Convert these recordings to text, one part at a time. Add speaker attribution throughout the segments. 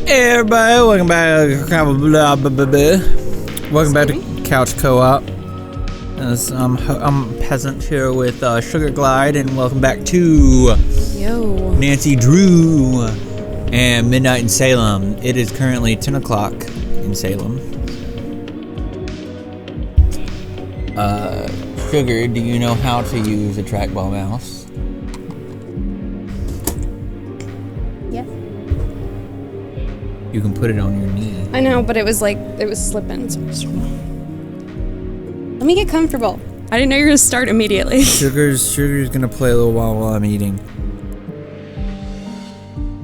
Speaker 1: Hey everybody, welcome back. Welcome back to Couch Co-op. I'm Peasant here with Sugar Glide, and welcome back to Nancy Drew and Midnight in Salem. It is currently 10 o'clock in Salem. Sugar, do you know how to use a trackball mouse?
Speaker 2: Yes.
Speaker 1: You can put it on your knee.
Speaker 2: I know, but it was slipping. So let me get comfortable. I didn't know you were gonna start immediately.
Speaker 1: Sugar's gonna play a little while I'm eating.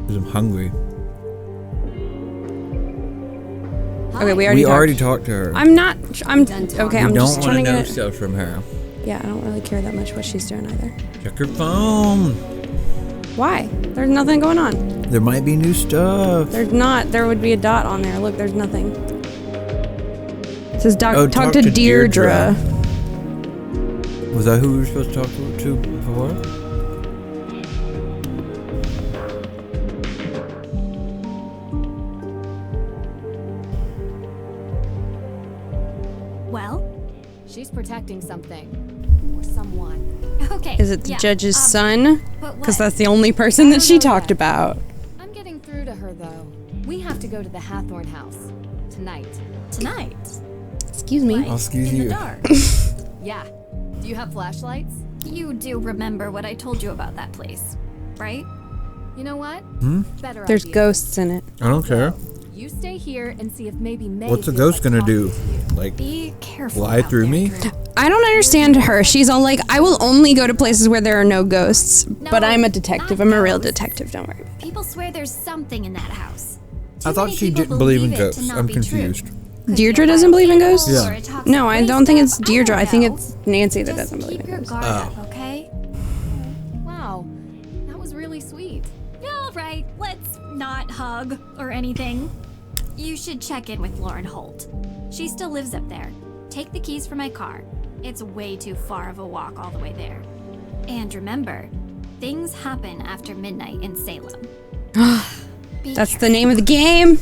Speaker 1: Because I'm hungry.
Speaker 2: Okay, we already
Speaker 1: talked to her.
Speaker 2: I'm not. I'm
Speaker 1: We
Speaker 2: okay. I'm just
Speaker 1: don't want
Speaker 2: trying
Speaker 1: to
Speaker 2: to
Speaker 1: know
Speaker 2: get.
Speaker 1: stuff from her.
Speaker 2: Yeah, I don't really care that much what she's doing either.
Speaker 1: Check her phone.
Speaker 2: Why? There's nothing going on.
Speaker 1: There might be new stuff.
Speaker 2: There's not. There would be a dot on there. Look, there's nothing. It says talk to Deirdre.
Speaker 1: Was that who we were supposed to talk to before?
Speaker 3: Well, she's protecting something. Or someone. Okay.
Speaker 2: Is it the judge's son?
Speaker 3: But
Speaker 2: Because
Speaker 3: what?
Speaker 2: that's the only person that she talked about.
Speaker 3: I'm getting through to her, though. We have to go to the Hathorn house. Tonight.
Speaker 4: Tonight?
Speaker 2: Excuse me.
Speaker 1: I'll excuse
Speaker 4: In
Speaker 1: you.
Speaker 4: the dark.
Speaker 3: Yeah. Do you have flashlights?
Speaker 4: You do remember what I told you about that place, right?
Speaker 3: You know what? Better
Speaker 2: There's
Speaker 3: idea.
Speaker 2: ghosts in it.
Speaker 1: I don't care.
Speaker 3: You stay here and see if maybe May
Speaker 1: What's a
Speaker 3: feels
Speaker 1: ghost
Speaker 3: like
Speaker 1: gonna do?
Speaker 3: talking to you.
Speaker 1: Like,
Speaker 4: Be careful.
Speaker 1: fly
Speaker 4: out
Speaker 1: through
Speaker 4: there,
Speaker 1: me?
Speaker 4: Drew.
Speaker 2: I don't understand her. She's all like, I will only go to places where there are no ghosts. But I'm a detective. I'm a real detective. Don't worry.
Speaker 4: People swear there's something in that house.
Speaker 1: I
Speaker 4: Too
Speaker 1: thought
Speaker 4: many
Speaker 1: she
Speaker 4: people
Speaker 1: didn't believe in
Speaker 4: it to
Speaker 1: ghosts.
Speaker 4: not
Speaker 1: I'm
Speaker 4: be true.
Speaker 1: confused.
Speaker 4: Could
Speaker 2: Deirdre
Speaker 4: be a
Speaker 2: doesn't believe in
Speaker 4: wild
Speaker 2: ghosts?
Speaker 4: animal
Speaker 1: Yeah.
Speaker 4: or a toxic
Speaker 2: No, I don't think it's
Speaker 4: waste.
Speaker 2: Deirdre. I think
Speaker 4: don't
Speaker 2: it's
Speaker 4: know.
Speaker 2: Nancy that
Speaker 4: Just
Speaker 2: doesn't believe
Speaker 4: keep
Speaker 2: in
Speaker 4: your
Speaker 2: ghosts.
Speaker 4: guard
Speaker 1: Oh.
Speaker 4: up, okay?
Speaker 3: Wow. That was really sweet.
Speaker 4: All right, let's not hug or anything. You should check in with Lauren Holt. She still lives up there. Take the keys for my car. It's way too far of a walk all the way there. And remember, things happen after midnight in Salem. Be
Speaker 2: That's the
Speaker 4: careful.
Speaker 2: name of the game.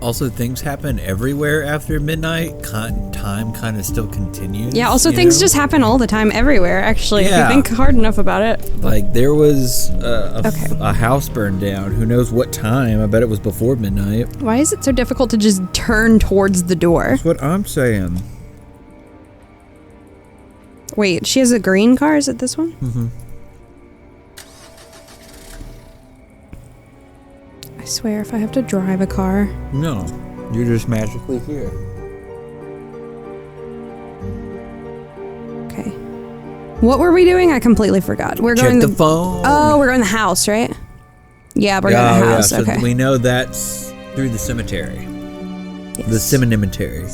Speaker 1: Also, things happen everywhere after midnight. Time kind of still continues.
Speaker 2: Yeah, also
Speaker 1: you
Speaker 2: things
Speaker 1: know?
Speaker 2: just happen all the time everywhere, actually,
Speaker 1: Yeah.
Speaker 2: if you think hard enough about it.
Speaker 1: Like, there was
Speaker 2: Okay.
Speaker 1: a house burned down. Who knows what time? I bet it was before midnight.
Speaker 2: Why is it so difficult to just turn towards the door?
Speaker 1: That's what I'm saying.
Speaker 2: Wait, she has a green car? Is it this one?
Speaker 1: Mm-hmm.
Speaker 2: I swear, if I have to drive a car.
Speaker 1: No, you're just magically here.
Speaker 2: Okay. What were we doing? I completely forgot. We're
Speaker 1: Check
Speaker 2: going
Speaker 1: the phone.
Speaker 2: Oh, we're going to the house, right? Yeah, we're going to the house.
Speaker 1: So
Speaker 2: Okay.
Speaker 1: we know that's through the cemetery. The cemetery.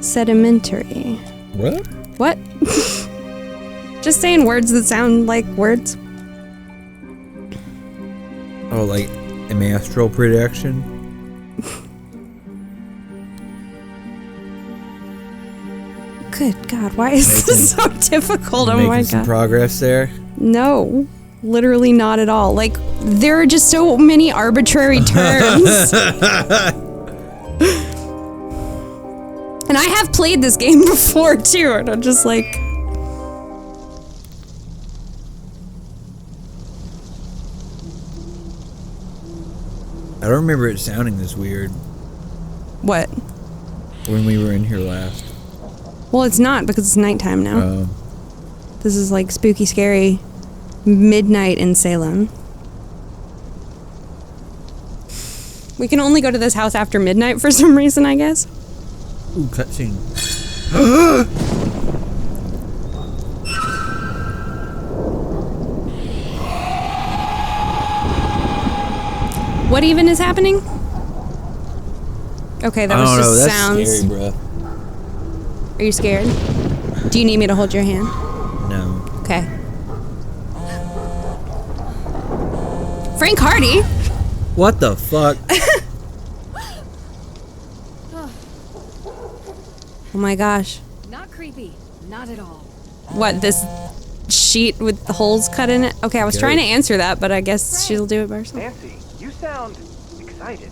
Speaker 2: Sedimentary.
Speaker 1: What?
Speaker 2: What? Just saying words that sound like words.
Speaker 1: Oh, like an astral projection?
Speaker 2: Good God, why is this so difficult? Oh
Speaker 1: Making
Speaker 2: my
Speaker 1: some
Speaker 2: God.
Speaker 1: progress there.
Speaker 2: No, literally not at all. Like, there are just so many arbitrary terms. And I have played this game before too, and I'm just like...
Speaker 1: I don't remember it sounding this weird
Speaker 2: What?
Speaker 1: when we were in here last.
Speaker 2: Well, it's not because it's nighttime now.
Speaker 1: Oh.
Speaker 2: This is like spooky, scary midnight in Salem. We can only go to this house after midnight for some reason, I guess.
Speaker 1: Ooh, cutscene.
Speaker 2: What even is happening? Okay, that
Speaker 1: I
Speaker 2: was
Speaker 1: don't know.
Speaker 2: just
Speaker 1: That's
Speaker 2: sounds.
Speaker 1: scary, bro.
Speaker 2: Are you scared? Do you need me to hold your hand?
Speaker 1: No.
Speaker 2: Okay. Frank Hardy?
Speaker 1: What the fuck?
Speaker 2: Oh my gosh.
Speaker 3: Not creepy. Not at all.
Speaker 2: What, this sheet with the holes cut in it? Okay, I was trying to answer that, but I guess she'll do it by herself.
Speaker 5: Nancy, you sound excited.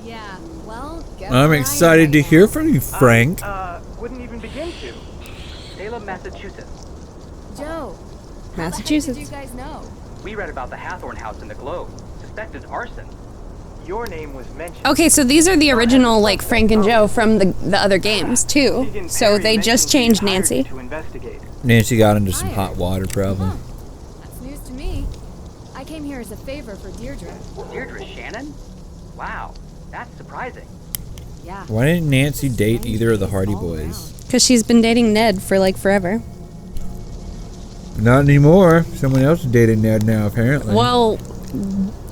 Speaker 3: Yeah, well, guess
Speaker 1: I'm
Speaker 3: where I am
Speaker 1: excited to
Speaker 3: right
Speaker 1: hear
Speaker 3: now.
Speaker 1: from you, Frank.
Speaker 5: Wouldn't even begin to. Salem, Massachusetts.
Speaker 3: Joe.
Speaker 2: Massachusetts.
Speaker 3: How the heck did you guys know?
Speaker 5: We read about the Hathorn house in the Globe. Suspected arson. Your name was mentioned.
Speaker 2: Okay, so these are the original, like, Frank and Joe from the other games, too. So they just changed Nancy.
Speaker 5: To investigate.
Speaker 1: Nancy got into some hot water problem.
Speaker 3: That's news to me. I came here as a favor for Deirdre.
Speaker 5: Deirdre Shannon? Wow, that's surprising.
Speaker 3: Yeah.
Speaker 1: Why didn't Nancy date either of the Hardy Boys?
Speaker 2: Because she's been dating Ned for, like, forever.
Speaker 1: Not anymore. Someone else is dating Ned now, apparently.
Speaker 2: Well,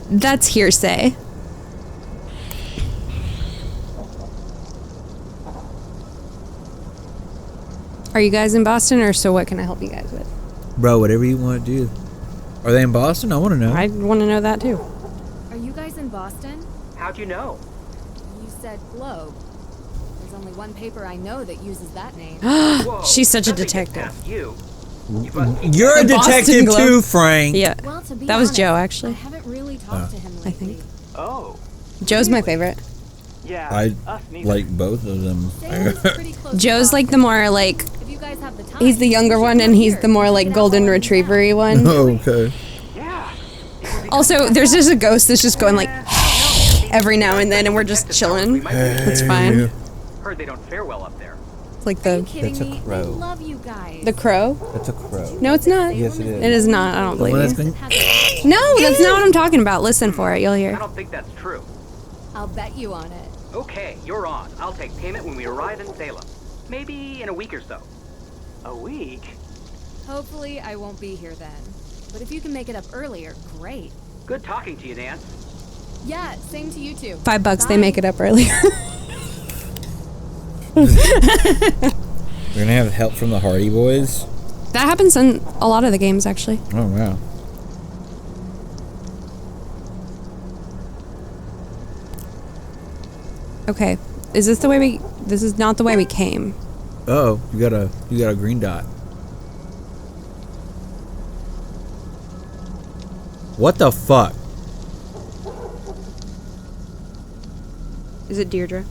Speaker 2: that's hearsay. Are you guys in Boston, or so what can I help you guys with?
Speaker 1: Bro, whatever you want to do. Are they in Boston? I want to know.
Speaker 2: I want to know that, too.
Speaker 3: Are you guys in Boston?
Speaker 5: How'd you know?
Speaker 3: You said Globe. There's only one paper I know that uses that name.
Speaker 5: Whoa,
Speaker 2: She's such a
Speaker 5: nothing gets
Speaker 2: detective.
Speaker 5: past You.
Speaker 1: You're a
Speaker 2: The Boston
Speaker 1: detective
Speaker 2: Globe.
Speaker 1: too, Frank.
Speaker 2: Yeah,
Speaker 3: Well, to be
Speaker 2: that was
Speaker 3: honest,
Speaker 2: Joe,
Speaker 3: I
Speaker 2: actually.
Speaker 3: haven't really talked to him lately.
Speaker 2: I think.
Speaker 5: Oh.
Speaker 2: Joe's my favorite.
Speaker 5: Yeah.
Speaker 1: I
Speaker 5: us neither.
Speaker 1: like both of them.
Speaker 3: Salem's pretty close to
Speaker 2: Joe's like the
Speaker 3: Boston.
Speaker 2: more, like,
Speaker 3: If you guys have the time,
Speaker 2: he's the younger one, and he's the more, like, golden retriever-y one.
Speaker 1: Okay.
Speaker 5: Yeah.
Speaker 2: Also, there's just a ghost that's just going, like, every now and then, and we're just chilling. It's fine.
Speaker 5: Heard they don't fare well up there.
Speaker 2: It's like
Speaker 3: Are you
Speaker 2: the
Speaker 3: kidding
Speaker 1: That's a
Speaker 3: me?
Speaker 1: crow.
Speaker 3: I love you guys.
Speaker 2: the crow.
Speaker 1: That's a crow.
Speaker 2: No, it's not.
Speaker 1: Yes, it is.
Speaker 2: It is not. I don't believe
Speaker 1: Well, that's
Speaker 2: you.
Speaker 1: been-
Speaker 2: No, that's not what I'm talking about. Listen for it. You'll
Speaker 5: I
Speaker 2: hear.
Speaker 5: don't think that's true.
Speaker 3: I'll bet you on it.
Speaker 5: Okay, you're on. I'll take payment when we arrive in Salem. Maybe in a week or so. A week?
Speaker 3: Hopefully, I won't be here then. But if you can make it up earlier, great.
Speaker 5: Good talking to you, Nance.
Speaker 3: Yeah, same to you too.
Speaker 2: $5, they
Speaker 3: Bye.
Speaker 2: make it up earlier.
Speaker 1: We're gonna have help from the Hardy Boys.
Speaker 2: That happens in a lot of the games, actually.
Speaker 1: Oh wow.
Speaker 2: Okay, is this the way we? This is not the way we came.
Speaker 1: Oh, you got a green dot. What the fuck?
Speaker 2: Is it Deirdre?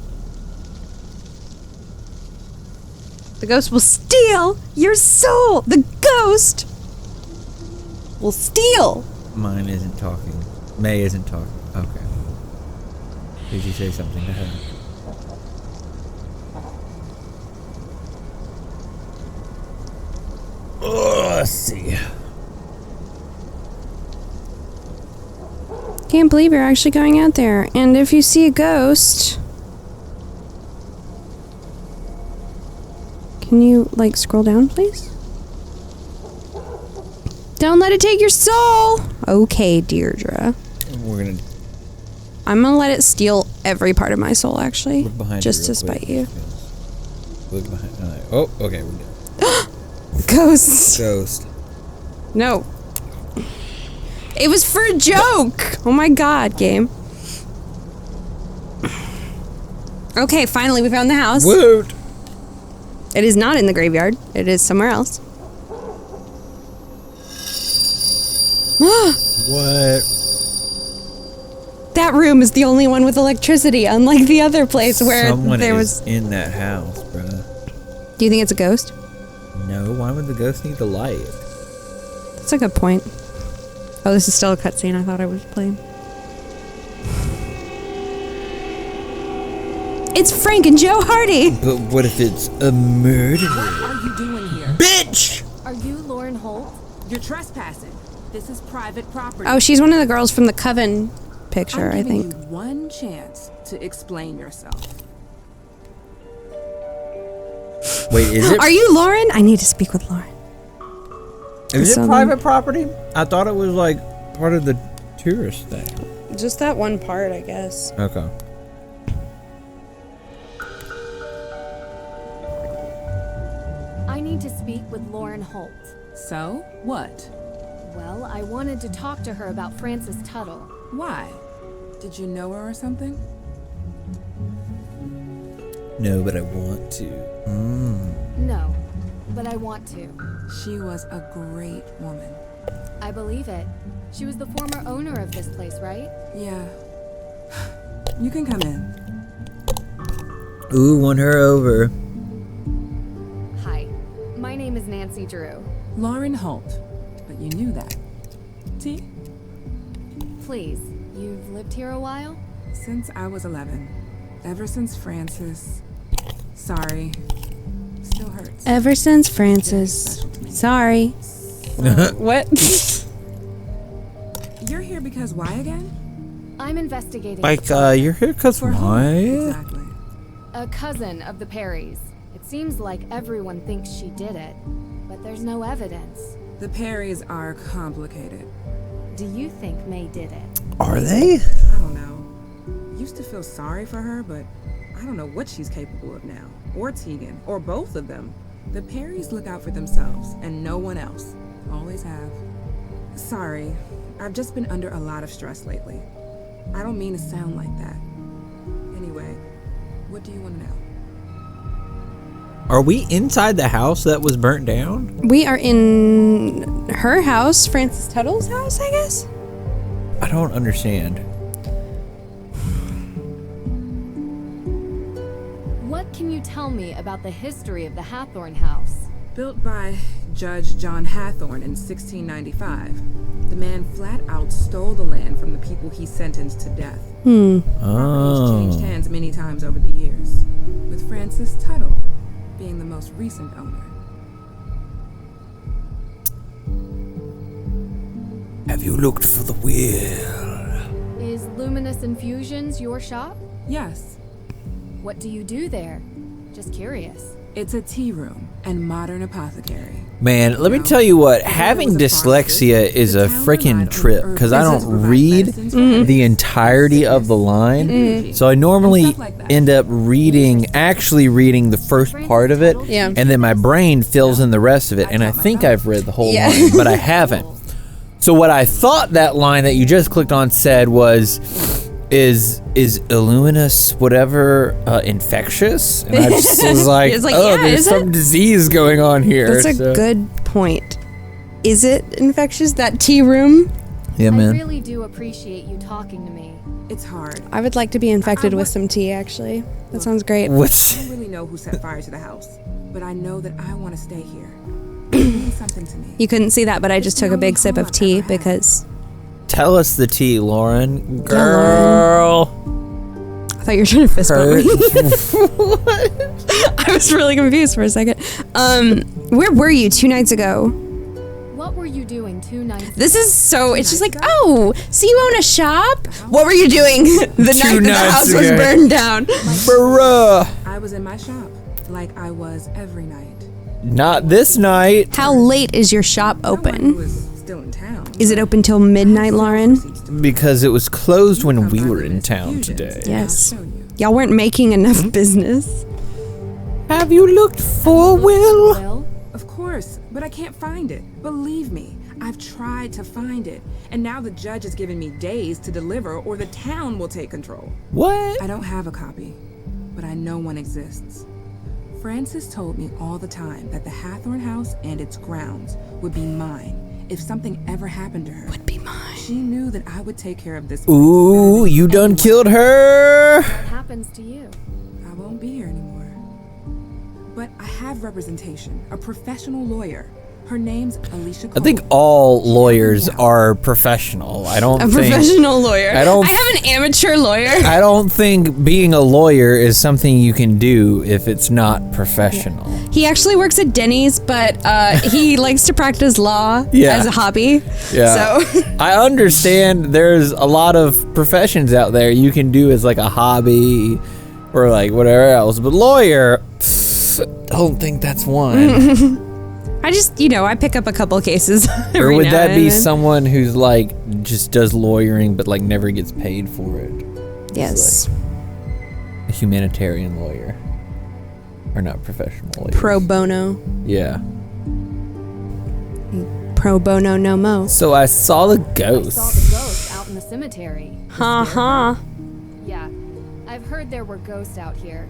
Speaker 2: The ghost will steal your soul. The ghost will steal.
Speaker 1: Mine isn't talking. May isn't talking. Okay. Did you say something to her? Oh, let's see.
Speaker 2: Can't believe you're actually going out there. And if you see a ghost, can you, like, scroll down, please? Don't let it take your soul. Okay, Deirdre.
Speaker 1: We're gonna
Speaker 2: I'm gonna let it steal every part of my soul, actually.
Speaker 1: look behind
Speaker 2: Just
Speaker 1: you
Speaker 2: to
Speaker 1: real
Speaker 2: spite
Speaker 1: quick.
Speaker 2: you.
Speaker 1: Look behind. Oh, okay, we're good.
Speaker 2: Ghosts.
Speaker 1: Ghost.
Speaker 2: No. It was for a joke. Oh my god, game. Okay, finally we found the house.
Speaker 1: Woot!
Speaker 2: It is not in the graveyard. It is somewhere else.
Speaker 1: What?
Speaker 2: That room is the only one with electricity, unlike the other place where
Speaker 1: Someone
Speaker 2: there
Speaker 1: is
Speaker 2: was.
Speaker 1: in that house, bruh.
Speaker 2: Do you think it's a ghost?
Speaker 1: No, why would the ghost need the light?
Speaker 2: That's a good point. Oh, this is still a cutscene. I thought I was playing. It's Frank and Joe Hardy.
Speaker 1: But what if it's a murderer?
Speaker 6: What are you doing here?
Speaker 1: Bitch!
Speaker 3: Are you Lauren Holt?
Speaker 6: You're trespassing. This is private property.
Speaker 2: Oh, she's one of the girls from the Coven picture,
Speaker 6: I'm
Speaker 2: I
Speaker 6: giving
Speaker 2: think.
Speaker 6: you one chance to explain yourself.
Speaker 1: Wait, is it?
Speaker 2: Are you Lauren? I need to speak with Lauren.
Speaker 1: Is it
Speaker 2: Southern-
Speaker 1: private property? I thought it was like part of the tourist thing.
Speaker 2: Just that one part, I guess.
Speaker 1: Okay.
Speaker 3: I need to speak with Lauren Holt.
Speaker 6: So, what?
Speaker 3: Well, I wanted to talk to her about Frances Tuttle.
Speaker 6: Why? Did you know her or something?
Speaker 1: No, but I want to.
Speaker 3: No. but I want to.
Speaker 6: She was a great woman.
Speaker 3: I believe it. She was the former owner of this place, right?
Speaker 6: Yeah. You can come in.
Speaker 1: Ooh, won her over.
Speaker 3: Hi, my name is Nancy Drew.
Speaker 6: Lauren Holt. But you knew that. Tea?
Speaker 3: Please, you've lived here a while?
Speaker 6: Since I was 11. Ever since Francis. Sorry. Still hurts.
Speaker 2: Ever since Francis. Sorry. What?
Speaker 6: You're here because why again?
Speaker 3: I'm investigating.
Speaker 1: Like, you're here because
Speaker 6: For who?
Speaker 1: why?
Speaker 6: Exactly.
Speaker 3: A cousin of the Perrys. It seems like everyone thinks she did it, but there's no evidence.
Speaker 6: The Perrys are complicated.
Speaker 3: Do you think May did it?
Speaker 1: Are they?
Speaker 6: I don't know. Used to feel sorry for her, but I don't know what she's capable of now. Or Tegan, or both of them. The Perrys look out for themselves, and no one else. Always have. Sorry, I've just been under a lot of stress lately. I don't mean to sound like that. Anyway, what do you want to know?
Speaker 1: Are we inside the house that was burnt down?
Speaker 2: We are in her house, Frances Tuttle's house, I guess?
Speaker 1: I don't understand.
Speaker 3: What can you tell me about the history of the Hathorn house?
Speaker 6: Built by Judge John Hathorn in 1695. The man flat out stole the land from the people he sentenced to death. Property's changed hands many times over the years, with Frances Tuttle being the most recent owner.
Speaker 1: Have you looked for the will?
Speaker 3: Is Luminous Infusions your shop?
Speaker 6: Yes,
Speaker 3: What do you do there? Just curious.
Speaker 6: it's a tea room and modern apothecary.
Speaker 1: Man, let me tell you what, having dyslexia is a freaking trip because I don't read the entirety of the line. So I normally end up actually reading the first part of it,
Speaker 2: Yeah.
Speaker 1: and then my brain fills in the rest of it, and I think I've read the whole line, but I haven't. So what I thought that line that you just clicked on said was, is Illuminous whatever infectious? And I just was like,
Speaker 2: It's like,
Speaker 1: oh,
Speaker 2: yeah,
Speaker 1: there's
Speaker 2: is
Speaker 1: some
Speaker 2: it?
Speaker 1: disease going on here.
Speaker 2: That's a
Speaker 1: So-
Speaker 2: good point. Is it infectious, that tea room?
Speaker 1: Yeah,
Speaker 3: I
Speaker 1: man.
Speaker 3: really do appreciate you talking to me.
Speaker 6: It's hard.
Speaker 2: I would like to be infected with some tea, actually. That sounds great.
Speaker 1: What's
Speaker 6: I don't really know who set fire to the house, but I know that I want to stay here. It means something to me.
Speaker 2: You couldn't see that, but I just took a big sip of tea because
Speaker 1: Tell us the tea, Lauren.
Speaker 2: Yeah, Lauren.
Speaker 1: Girl.
Speaker 2: I thought you were trying to fist bump
Speaker 1: Hurt.
Speaker 2: me. I was really confused for a second. Where were you 2 nights ago?
Speaker 3: What were you doing 2 nights
Speaker 2: This is so, it's just like, oh, so you own a shop? What were you doing the night that the
Speaker 1: nights
Speaker 2: house was
Speaker 1: ago.
Speaker 2: burned down?
Speaker 1: Bruh.
Speaker 6: I was in my shop, like I was every night.
Speaker 1: Not this night.
Speaker 2: How late is your shop
Speaker 6: Someone who
Speaker 2: open?
Speaker 6: was still in town.
Speaker 2: Is it open till midnight, Lauren?
Speaker 1: Because it was closed when we were in town today.
Speaker 2: Yes.
Speaker 6: I'll show you.
Speaker 2: Y'all weren't making enough business.
Speaker 1: Have you looked for Will?
Speaker 3: Will?
Speaker 6: Of course, but I can't find it. Believe me, I've tried to find it. And now the judge has given me days to deliver or the town will take control.
Speaker 1: What?
Speaker 6: I don't have a copy, but I know one exists. Frances told me all the time that the Hathorn house and its grounds would be mine if something ever happened to her.
Speaker 2: Would be mine.
Speaker 6: She knew that I would take care of this.
Speaker 1: Ooh, you done killed her.
Speaker 3: What happens to you?
Speaker 6: I won't be here anymore. But I have representation, a professional lawyer. Her name's Alicia Cole.
Speaker 1: I think all lawyers are professional. I don't
Speaker 2: A
Speaker 1: think
Speaker 2: professional lawyer.
Speaker 1: I don't-
Speaker 2: I have an amateur lawyer.
Speaker 1: I don't think being a lawyer is something you can do if it's not professional.
Speaker 2: He actually works at Denny's, but he likes to practice law
Speaker 1: Yeah.
Speaker 2: as a hobby.
Speaker 1: Yeah.
Speaker 2: So
Speaker 1: I understand there's a lot of professions out there you can do as like a hobby or like whatever else, but lawyer, don't think that's one.
Speaker 2: I just, I pick up a couple cases.
Speaker 1: Or
Speaker 2: every
Speaker 1: would
Speaker 2: now
Speaker 1: that
Speaker 2: and
Speaker 1: be
Speaker 2: then.
Speaker 1: someone who's like just does lawyering but like never gets paid for it?
Speaker 2: Yes.
Speaker 1: A humanitarian lawyer. Or not professional lawyer.
Speaker 2: Pro bono.
Speaker 1: Yeah.
Speaker 2: Pro bono no mo.
Speaker 1: So I saw the
Speaker 3: I saw the
Speaker 1: ghost.
Speaker 3: ghost out in the cemetery.
Speaker 2: Ha.
Speaker 3: Yeah, I've heard there were ghosts out here,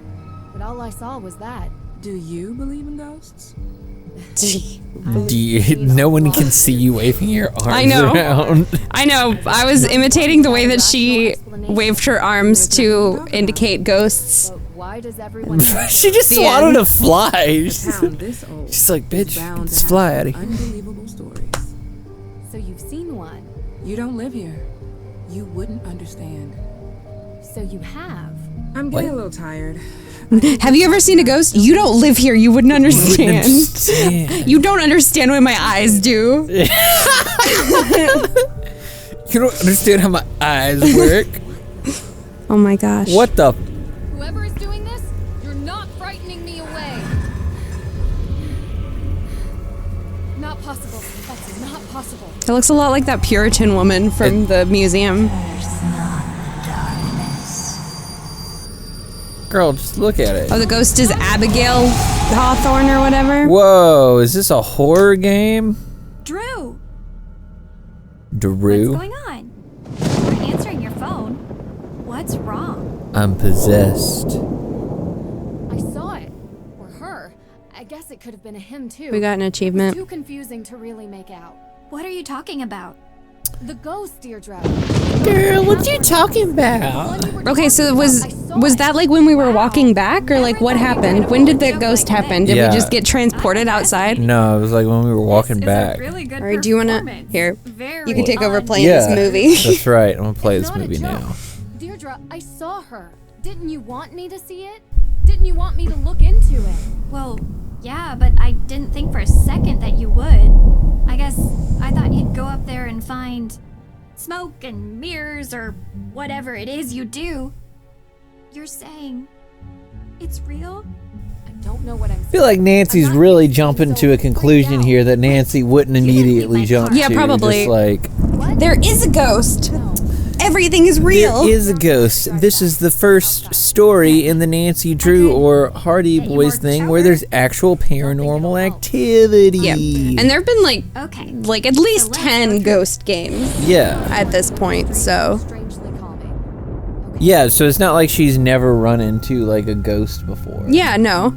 Speaker 3: but all I saw was that.
Speaker 6: Do you believe in ghosts?
Speaker 1: No one can see you waving your arms
Speaker 2: I know.
Speaker 1: around.
Speaker 2: I know. I was imitating the way that she waved her arms to indicate ghosts.
Speaker 3: But why does everyone
Speaker 1: She just
Speaker 2: The
Speaker 1: swallowed
Speaker 2: end.
Speaker 1: a fly.
Speaker 6: A town this old
Speaker 1: She's like,
Speaker 6: is
Speaker 1: bitch,
Speaker 6: bound to
Speaker 1: let's
Speaker 6: have
Speaker 1: fly
Speaker 6: some
Speaker 1: out of here.
Speaker 6: unbelievable stories.
Speaker 3: So you've seen one.
Speaker 6: You don't live here. You wouldn't understand.
Speaker 3: So you have.
Speaker 6: I'm getting a little tired.
Speaker 2: Have you ever seen a ghost? You don't live here. You wouldn't understand. You don't understand what my eyes do.
Speaker 1: You don't understand how my eyes work.
Speaker 2: Oh my gosh.
Speaker 1: What the?
Speaker 3: Whoever is doing this, you're not frightening me away. Not possible. That's not possible.
Speaker 2: It looks a lot like that Puritan woman from the museum.
Speaker 1: Girl, just look at it.
Speaker 2: Oh, the ghost is Abigail Hawthorne or whatever.
Speaker 1: Whoa, is this a horror game?
Speaker 4: Drew,
Speaker 1: Drew?
Speaker 4: what's going on? You weren't answering your phone. What's wrong?
Speaker 1: I'm possessed.
Speaker 3: I saw it. Or her. I guess it could have been a him too.
Speaker 2: We got an
Speaker 3: It was
Speaker 2: achievement.
Speaker 3: too confusing to really make out.
Speaker 4: What are you talking about?
Speaker 3: The ghost, Deirdre.
Speaker 1: Girl, what you talking about?
Speaker 2: Okay, so was that like when we were walking back, or like what happened? When did the ghost happen? Did
Speaker 1: Yeah.
Speaker 2: we just get transported outside?
Speaker 1: No, it was like when we were walking
Speaker 4: This
Speaker 1: back.
Speaker 4: Is a really good
Speaker 2: All right, do you wanna
Speaker 4: performance.
Speaker 2: here?
Speaker 4: Very
Speaker 2: You can take over
Speaker 4: odd.
Speaker 2: playing this movie.
Speaker 1: That's right. I'm gonna play
Speaker 3: It's
Speaker 1: this
Speaker 3: not a
Speaker 1: movie
Speaker 3: joke.
Speaker 1: now.
Speaker 3: Deirdre, I saw her. Didn't you want me to see it? Didn't you want me to look into it?
Speaker 4: Well, yeah, but I didn't think for a second that you would. I guess I thought you'd go up there and find smoke and mirrors or whatever it is you do. You're saying it's real?
Speaker 3: I don't know what I'm
Speaker 1: I feel like Nancy's really jumping to a conclusion here that Nancy wouldn't immediately jump
Speaker 2: Yeah,
Speaker 1: to.
Speaker 2: probably.
Speaker 1: Just like,
Speaker 2: There is a ghost. Everything is real.
Speaker 1: there is a ghost. This is the first story in the Nancy Drew or Hardy Boys thing where there's actual paranormal activity.
Speaker 2: Yeah, and there've been like
Speaker 4: Okay.
Speaker 2: at least 10 ghost games
Speaker 1: Yeah.
Speaker 2: at this point. So
Speaker 3: strangely calming.
Speaker 1: Yeah, so it's not like she's never run into like a ghost before.
Speaker 2: yeah, no,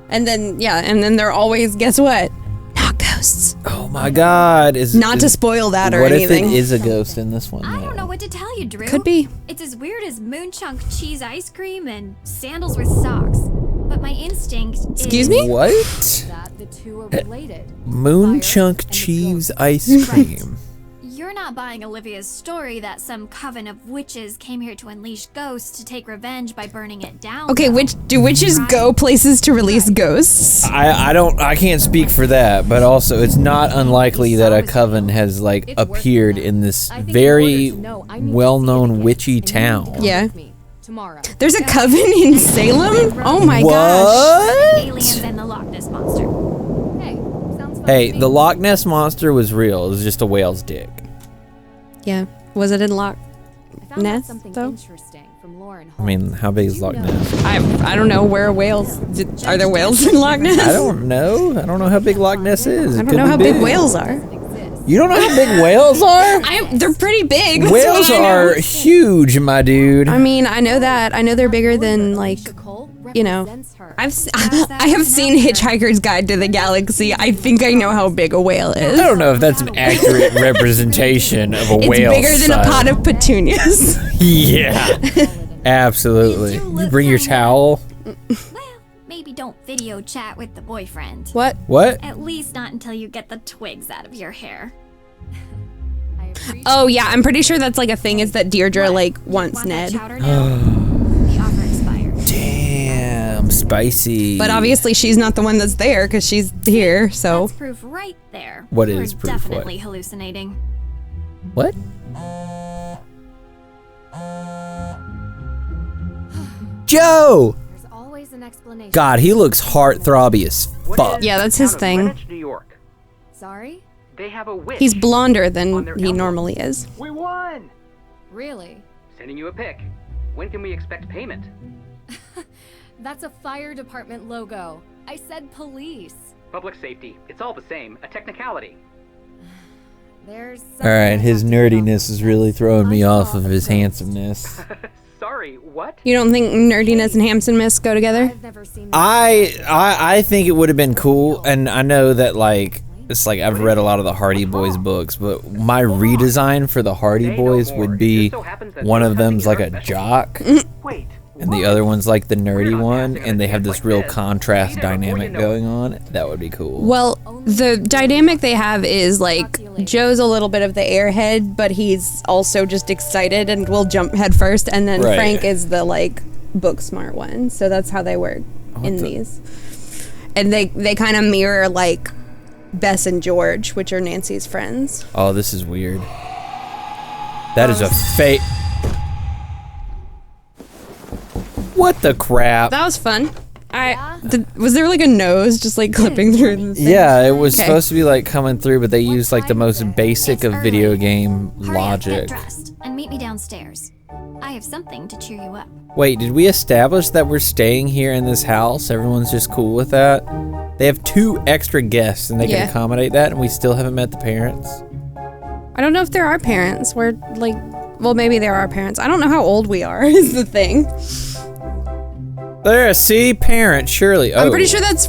Speaker 2: and then they're always, guess what? Not ghosts.
Speaker 1: Oh my God!
Speaker 2: Not to spoil that or
Speaker 1: what
Speaker 2: anything.
Speaker 1: if it is a ghost in this one?
Speaker 4: I
Speaker 1: though?
Speaker 4: don't know what to tell you, Drew.
Speaker 2: Could be.
Speaker 4: It's as weird as moon chunk cheese ice cream and sandals with socks. But my instinct
Speaker 2: Excuse
Speaker 4: is
Speaker 2: me?
Speaker 1: What?
Speaker 3: That the two are related.
Speaker 1: Moon
Speaker 3: Fire
Speaker 1: chunk
Speaker 3: and the
Speaker 1: cheese
Speaker 3: ghost.
Speaker 1: ice cream.
Speaker 4: You're not buying Olivia's story that some coven of witches came here to unleash ghosts to take revenge by burning it down.
Speaker 2: Okay,
Speaker 4: though.
Speaker 2: do witches go places to release ghosts?
Speaker 1: I can't speak for that, but also it's not unlikely that a coven has like
Speaker 3: It's worth
Speaker 1: appeared
Speaker 3: it.
Speaker 1: in this
Speaker 3: I think in
Speaker 1: very
Speaker 3: order to know, I need to see it
Speaker 1: well-known
Speaker 3: again,
Speaker 1: witchy
Speaker 3: and you need to
Speaker 1: town.
Speaker 3: come
Speaker 2: Yeah.
Speaker 3: with me tomorrow.
Speaker 2: There's a coven in Salem? Oh my gosh.
Speaker 1: What?
Speaker 4: Aliens and the Loch Ness monster.
Speaker 3: Hey, sounds fun
Speaker 1: Hey,
Speaker 3: to me.
Speaker 1: the Loch Ness monster was real. It was just a whale's dick.
Speaker 2: Yeah. Was it in Loch
Speaker 3: I found out
Speaker 2: Ness,
Speaker 3: something
Speaker 2: though?
Speaker 3: interesting from Lauren
Speaker 1: I mean, how big is Loch Ness?
Speaker 2: I don't know where whales. Are there whales in Loch Ness?
Speaker 1: I don't know. I don't know how big Loch Ness is.
Speaker 2: I don't know how big whales are.
Speaker 1: You don't know how big whales are?
Speaker 2: They're pretty big. That's
Speaker 1: Whales
Speaker 2: what I know.
Speaker 1: are huge, my dude.
Speaker 2: I mean, I know that. I know they're bigger than like, you know. I have seen Hitchhiker's Guide to the Galaxy. I think I know how big a whale is.
Speaker 1: I don't know if that's an accurate representation of a
Speaker 2: It's
Speaker 1: whale.
Speaker 2: bigger than a pot of petunias.
Speaker 1: Yeah, absolutely. You bring your towel.
Speaker 4: Well, maybe don't video chat with the boyfriend.
Speaker 2: What?
Speaker 1: What?
Speaker 4: At least not until you get the twigs out of your hair.
Speaker 2: Oh yeah, I'm pretty sure that's like a thing. Is that Deirdre like wants
Speaker 4: Want that
Speaker 2: Ned?
Speaker 4: chowder now? The offer expired.
Speaker 1: Damn, spicy.
Speaker 2: But obviously she's not the one that's there because she's here. So
Speaker 4: That's proof right there.
Speaker 1: What
Speaker 4: You're
Speaker 1: is proof? What?
Speaker 4: Definitely hallucinating.
Speaker 1: What? Joe!
Speaker 3: There's always an explanation.
Speaker 1: God, he looks heartthrobby as
Speaker 5: What
Speaker 1: fuck.
Speaker 5: is
Speaker 2: Yeah, that's
Speaker 5: the
Speaker 2: his
Speaker 5: town of
Speaker 2: thing.
Speaker 5: Greenwich, New York?
Speaker 3: Sorry?
Speaker 5: They have a witch.
Speaker 2: he's blonder
Speaker 5: On
Speaker 2: than
Speaker 5: their
Speaker 2: he
Speaker 5: elbow.
Speaker 2: normally is.
Speaker 5: We won!
Speaker 3: Really?
Speaker 5: Sending you a pic. When can we expect payment?
Speaker 3: That's a fire department logo. I said police.
Speaker 5: Public safety. It's all the same. A technicality.
Speaker 3: There's
Speaker 1: Alright, his
Speaker 3: something I have to get off
Speaker 1: nerdiness
Speaker 3: my
Speaker 1: is really
Speaker 3: chest.
Speaker 1: throwing me
Speaker 3: I
Speaker 1: off
Speaker 3: saw
Speaker 1: of
Speaker 3: a
Speaker 1: his
Speaker 3: ghost.
Speaker 1: handsomeness.
Speaker 5: Sorry. Sorry, what?
Speaker 2: You don't think nerdiness and Hamson Miss go together?
Speaker 3: I've never seen
Speaker 1: I think it would have been cool, and I know that like it's like I've read a lot of the Hardy Boys books, but my redesign for the Hardy Boys would be one of them's like a jock,
Speaker 5: Wait.
Speaker 1: and the other one's like the nerdy one, and they have this real contrast dynamic going on. That would be cool.
Speaker 2: Well, the dynamic they have is like Joe's a little bit of the airhead, but he's also just excited and will jump head first, and then
Speaker 1: Right.
Speaker 2: Frank is the like book smart one. So that's how they work in these. And they kind of mirror like Bess and George, which are Nancy's friends.
Speaker 1: Oh, this is weird. That is a fake. What the crap?
Speaker 2: That was fun. Was there like a nose just like clipping through the thing?
Speaker 1: Yeah, it was
Speaker 2: Okay.
Speaker 1: supposed to be like coming through, but they used like the most basic of video game
Speaker 4: Hurry up,
Speaker 1: logic.
Speaker 4: get dressed, and meet me downstairs. I have something to cheer you up.
Speaker 1: Wait, did we establish that we're staying here in this house? Everyone's just cool with that? They have 2 extra guests and they can
Speaker 2: Yeah.
Speaker 1: accommodate that, and we still haven't met the parents?
Speaker 2: I don't know if there are parents. We're like, well, maybe there are parents. I don't know how old we are is the thing.
Speaker 1: There, see? Parent, surely. Oh.
Speaker 2: I'm pretty sure that's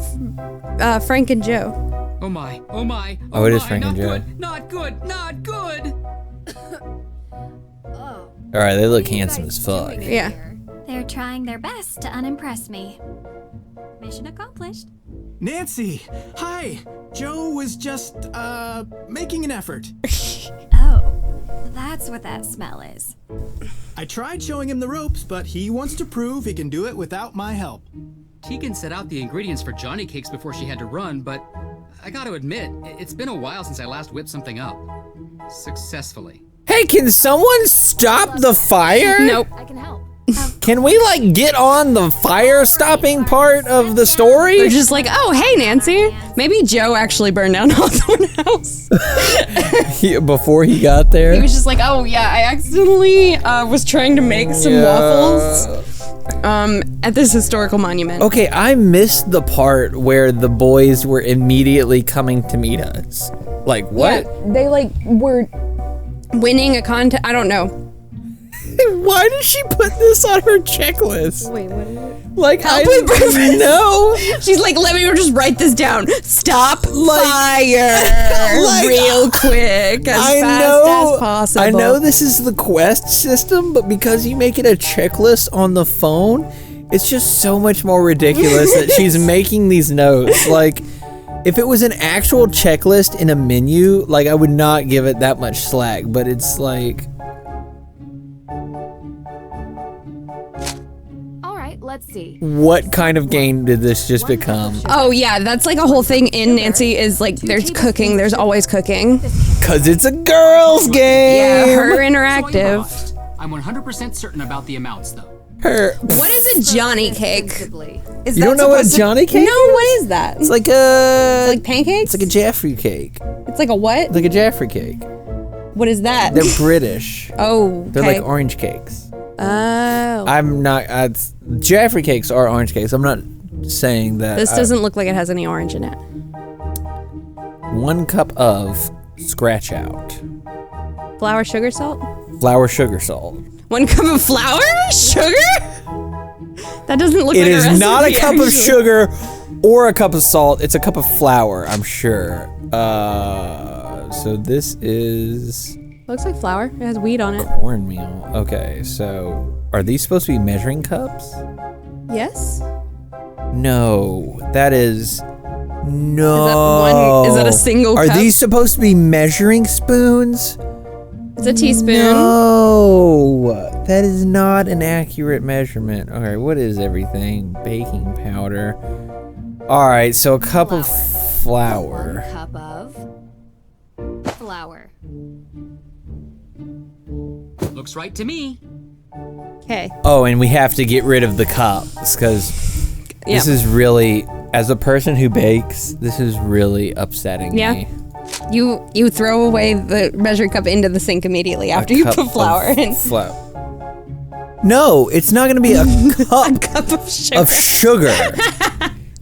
Speaker 2: Frank and Joe.
Speaker 7: Oh my, oh my,
Speaker 1: Oh, it is
Speaker 7: my,
Speaker 1: Frank and
Speaker 7: not
Speaker 1: Joe.
Speaker 7: good, not good, not good!
Speaker 1: Alright, they look handsome as fuck.
Speaker 2: Yeah.
Speaker 4: They're trying their best to unimpress me. Mission accomplished.
Speaker 8: Nancy, hi. Joe was just, making an effort.
Speaker 4: Oh, that's what that smell is.
Speaker 8: I tried showing him the ropes, but he wants to prove he can do it without my help.
Speaker 7: Tegan set out the ingredients for Johnny cakes before she had to run, but I gotta admit, it's been a while since I last whipped something up. Successfully.
Speaker 1: Hey, can someone stop the fire?
Speaker 2: Nope.
Speaker 3: I can help.
Speaker 1: Can we, like, get on the fire stopping part of the story?
Speaker 2: They're just like, oh, hey, Nancy. Maybe Joe actually burned down Hawthorne House.
Speaker 1: Before he got there?
Speaker 2: He was just like, oh, yeah, I accidentally was trying to make some waffles at this historical monument.
Speaker 1: Okay, I missed the part where the boys were immediately coming to meet us. Like, what?
Speaker 2: Yeah, they, like, were winning a contest. I don't know.
Speaker 1: Why did she put this on her checklist?
Speaker 2: Wait, what is it?
Speaker 1: Like,
Speaker 2: Help with breakfast.
Speaker 1: No.
Speaker 2: She's like, let me just write this down. Stop fire
Speaker 1: Like,
Speaker 2: real quick, as fast as possible.
Speaker 1: I know this is the quest system, but because you make it a checklist on the phone, it's just so much more ridiculous that she's making these notes. Like, if it was an actual checklist in a menu, like, I would not give it that much slack, but it's like...
Speaker 3: Let's see.
Speaker 1: What kind of game did this just become?
Speaker 2: Oh yeah, that's like a whole thing in Nancy is like there's cooking, there's always cooking.
Speaker 1: Cause it's a girls game.
Speaker 2: Yeah, her
Speaker 7: So
Speaker 2: interactive.
Speaker 7: I'm 100% certain about the amounts, though.
Speaker 1: Her.
Speaker 2: What is a Johnny cake? Is
Speaker 1: You
Speaker 2: that
Speaker 1: don't know what a
Speaker 2: supposed to-
Speaker 1: Johnny cake
Speaker 2: No, what is that?
Speaker 1: It's like a.
Speaker 2: Like pancakes?
Speaker 1: It's like a Jaffrey cake.
Speaker 2: It's like a what?
Speaker 1: Like a Jaffrey cake.
Speaker 2: What is that?
Speaker 1: They're British.
Speaker 2: Oh,
Speaker 1: They're
Speaker 2: okay.
Speaker 1: like orange cakes.
Speaker 2: Oh.
Speaker 1: I'm not. Jaffrey cakes are orange cakes. I'm not saying that.
Speaker 2: This doesn't look like it has any orange in it.
Speaker 1: 1 cup of scratch out.
Speaker 2: Flour, sugar, salt?
Speaker 1: Flour, sugar, salt.
Speaker 2: 1 cup of flour? Sugar? That doesn't look
Speaker 1: It
Speaker 2: like a
Speaker 1: is
Speaker 2: recipe,
Speaker 1: not a cup of
Speaker 2: actually.
Speaker 1: sugar or a cup of salt. It's a cup of flour, I'm sure. So this is
Speaker 2: Looks like flour. It has wheat on it.
Speaker 1: cornmeal. Okay, so are these supposed to be measuring cups?
Speaker 2: Yes?
Speaker 1: No, that is no.
Speaker 2: Is that a single
Speaker 1: Are
Speaker 2: cup?
Speaker 1: these supposed to be measuring spoons?
Speaker 2: It's a teaspoon.
Speaker 1: No, that is not an accurate measurement. All right, what is everything? Baking powder. All right, so a cup of flour.
Speaker 3: 1 cup of flour.
Speaker 7: Looks right to me.
Speaker 2: Okay.
Speaker 1: Oh, and we have to get rid of the cups because this is really, as a person who bakes, this is really upsetting me.
Speaker 2: You throw away the measuring cup into the sink immediately after you put flour in.
Speaker 1: No, it's not going to be a cup,
Speaker 2: Cup of sugar.
Speaker 1: of sugar.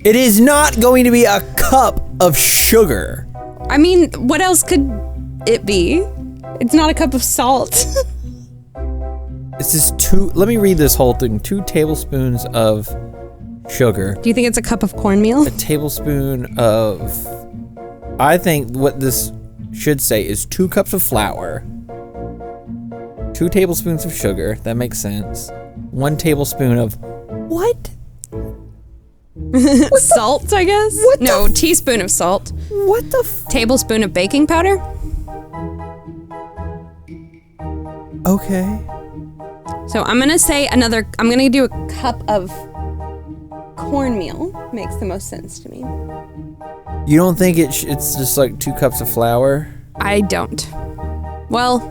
Speaker 1: It is not going to be a cup of sugar.
Speaker 2: I mean, what else could it be? It's not a cup of salt.
Speaker 1: This is let me read this whole thing. 2 tablespoons of sugar.
Speaker 2: Do you think it's a cup of cornmeal?
Speaker 1: A tablespoon of... I think what this should say is 2 cups of flour. 2 tablespoons of sugar. That makes sense. 1 tablespoon of... What?
Speaker 2: Salt, I guess? No, teaspoon of salt.
Speaker 1: What the
Speaker 2: Tablespoon of baking powder?
Speaker 1: Okay.
Speaker 2: So I'm gonna say I'm gonna do a cup of cornmeal. Makes the most sense to me.
Speaker 1: You don't think it's just like 2 cups of flour?
Speaker 2: I don't. Well,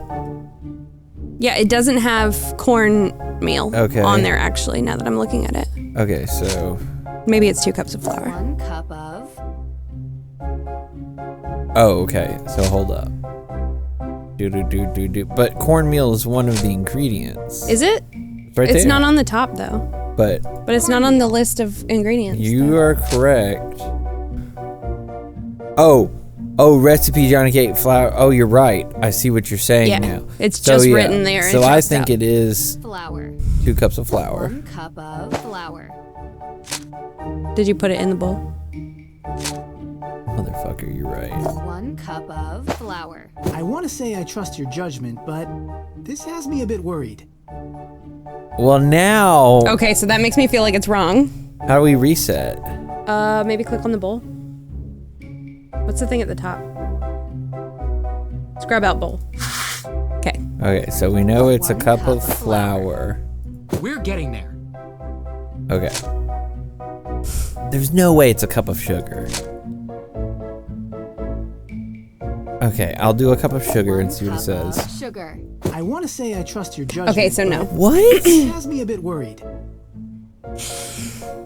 Speaker 2: yeah, it doesn't have cornmeal on there actually, now that I'm looking at it.
Speaker 1: Okay, so...
Speaker 2: Maybe it's 2 cups of flour.
Speaker 3: 1 cup of...
Speaker 1: Oh, okay. So hold up. But cornmeal is one of the ingredients.
Speaker 2: Is it?
Speaker 1: Right
Speaker 2: It's
Speaker 1: there.
Speaker 2: not on the top though.
Speaker 1: But
Speaker 2: it's not on the list of ingredients.
Speaker 1: You are correct. Oh, recipe Johnny cake flour. Oh, you're right. I see what you're saying now.
Speaker 2: It's just written there.
Speaker 1: So I think it is
Speaker 3: flour.
Speaker 1: 2 cups of flour.
Speaker 3: 1 cup of flour.
Speaker 2: Did you put it in the bowl?
Speaker 1: Motherfucker, you're right.
Speaker 3: 1 cup of flour.
Speaker 8: I want to say I trust your judgment, but this has me a bit worried.
Speaker 1: Well, now...
Speaker 2: Okay, so that makes me feel like it's wrong.
Speaker 1: How do we reset?
Speaker 2: Maybe click on the bowl. What's the thing at the top? Scrub out bowl. Okay.
Speaker 1: Okay, so we know it's a cup of flour.
Speaker 7: We're getting there.
Speaker 1: Okay. There's no way it's a cup of sugar. Okay, I'll do a cup of sugar and see what it says.
Speaker 3: Sugar.
Speaker 8: I want to say I trust your judgment.
Speaker 2: Okay, so no.
Speaker 1: What?
Speaker 8: This has me a bit worried.